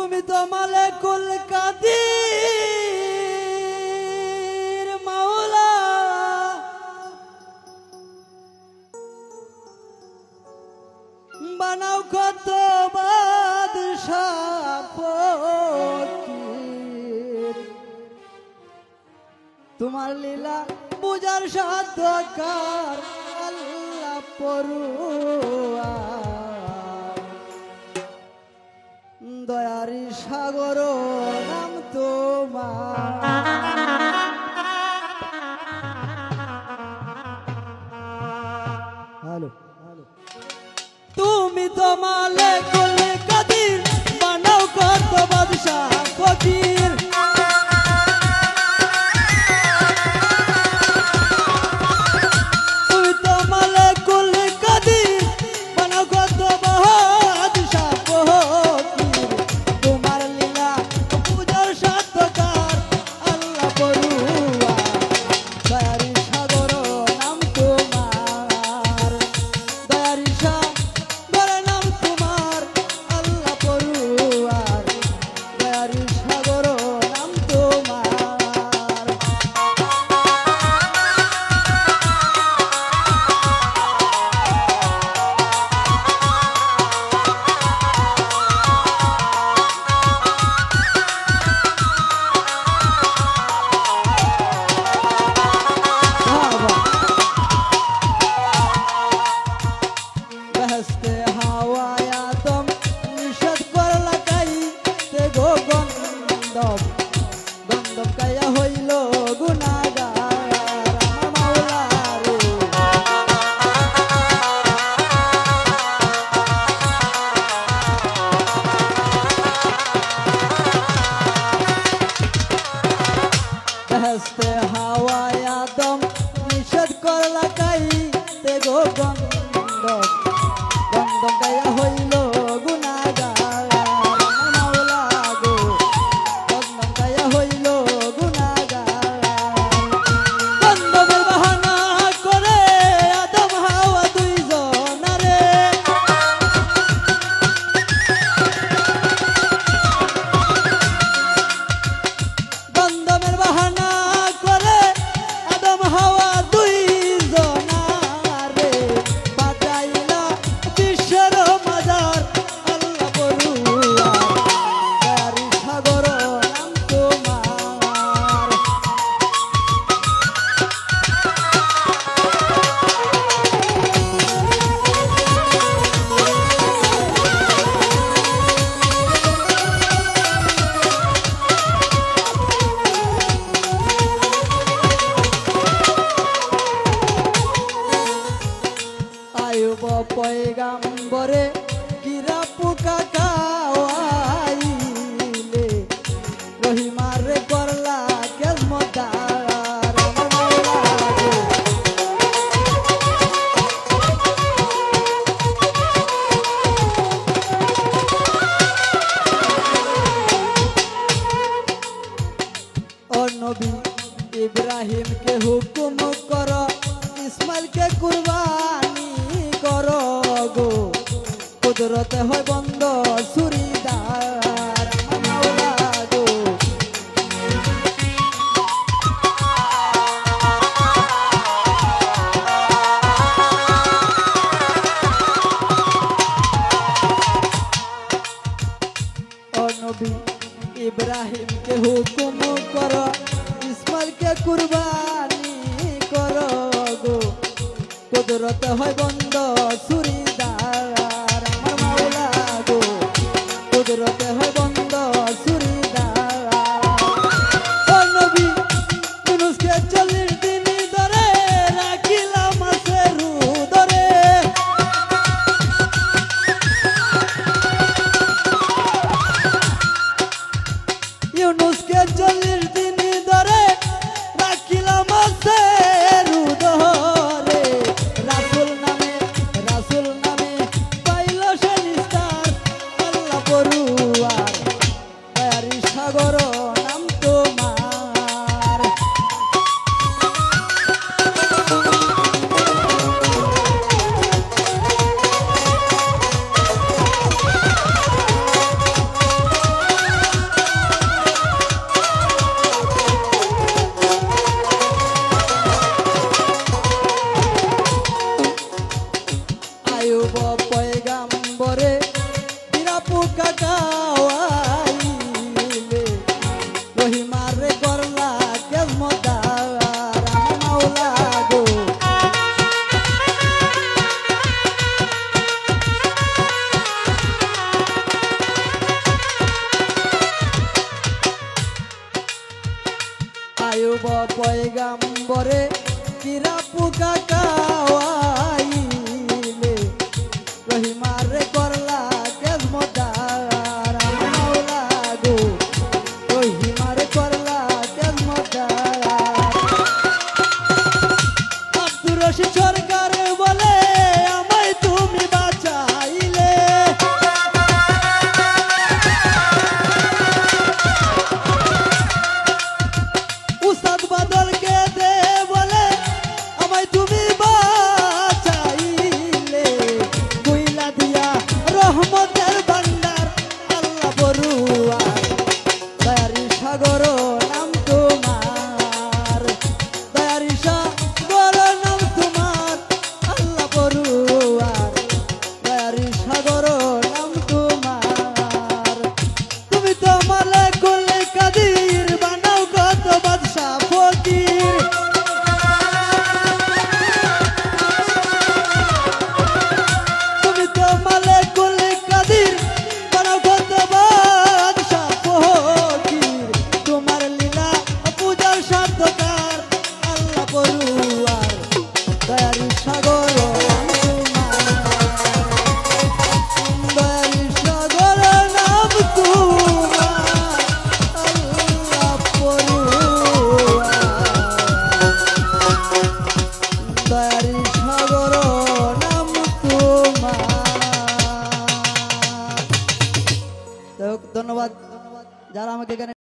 তুমি তো মালিকুল কাদির মাওলা, বানাও কত বাদশাহ ফকির। তোমার লীলা পূজার সাধ্য কার আল্লাহ পড়ুয়ার। দয়ারি সাগর নাম তোমার। হ্যালো, তুমি তো মালিকুল কাদির, বানাও কত বাদশাহ ফকির। তুমি তো মালিকুল কাদির, বানাও কত বাদশাহ ফকির। তোমার লীলা পূজার সাধ্যকার আল্লাহ পড়ুয়া। দয়ারি সাগর নাম তোমার। দয়ারি সাগর নাম তোমার আল্লাহ পড়ুয়ার। দয়ারি সাগর নাম তোমার। বেহেশতে হাওয়ায় আদম নিষেধ করলা গাইতে গো গন্ধব। গন্ধব গায়া হইল গুনাহগার আমার মাওলা রে। বেহেশতে হাওয়ায় আদম নিষেধ করলা গাইতে গো গন্ধব। গন্ধব গায়া হইল গুনাহগার আমার মাওলা গো। গন্ধব গায়া হইল গুনাহগার। গন্ধবের বাহানা করে আদম হাওয়া দুইজনারে। গন্ধবের বাহানা করে আদম হাওয়া দুইজনারে। বাজাইলা বিশ্বের মাজার আল্লাহ পড়ুয়া। দয়ারি সাগর নাম তোমার। আয়ুব পয়গাম্বরে কিরা পোকা খাওয়াইলে। রহিমারে করলা কেজমদার আমার মাওলা গো। ও নবী ইব্রাহিমকে হুকুম কর, ইসমাইলকে কুরবানি কর গো। কুদরতে হয় বন্ধ সুরিদার আমার মাওলা গো। ও নবী ইব্রাহিমকে হুকুম কর, ইসমাইলকে কুরবানি কর গো। কুদরতে হয় বন্ধ সুরিদার আমার মাওলা গো। কুদরতে হয় বন্ধ সুরিদার। ও নবী ইউনূসকে 40 দিন ধরে রাখিলাম মাছের উদরে। ইউনূসকে 40 দিন ধরে রাখিলাম মাছের উদরে। রাসূল নামে পয়গাম্বরে পিরা পোকা খাওয়াইলে রহিমারে করলা কেজমদার আমার মাওলা গো আয়ুব পয়গাম্বরে পিরা পোকা খাওয়াইলে রহিমারে করলা কেজমদার আমার মাওলা গো রহিমারে করলা কেজমদার আব্দুর রশিদ সরকার বলে আমায় তুমি বাঁচাইলে উস্তাদ বাদলকে দে বলে আমায় তুমি বাঁচাইলে কইলা দিয়া রহমতের ভান্ডার আল্লাহ বড়ুয়ার দয়ারি সাগর নাম তোমার দয়ারি সাগর নাম তোমার আল্লাহ বড়ুয়ার দয়ারি সাগর নাম তোমার তুমি তো মালিকুল কাদির বানাও কত বাদশা ফকির তুমি তো মালিকুল কাদির বানাও কত বাদশা ফকির তোমার লীলা পূজার সার্থকার আল্লাহ বড়ুয়ার দয়ারি সাগর নাম তোমার দয়ারি সাগর নাম তোমার আল্লাহ বড়ুয়ার দয়ারি সাগর নাম তোমার ধন্যবাদ যারা আমাকে এখানে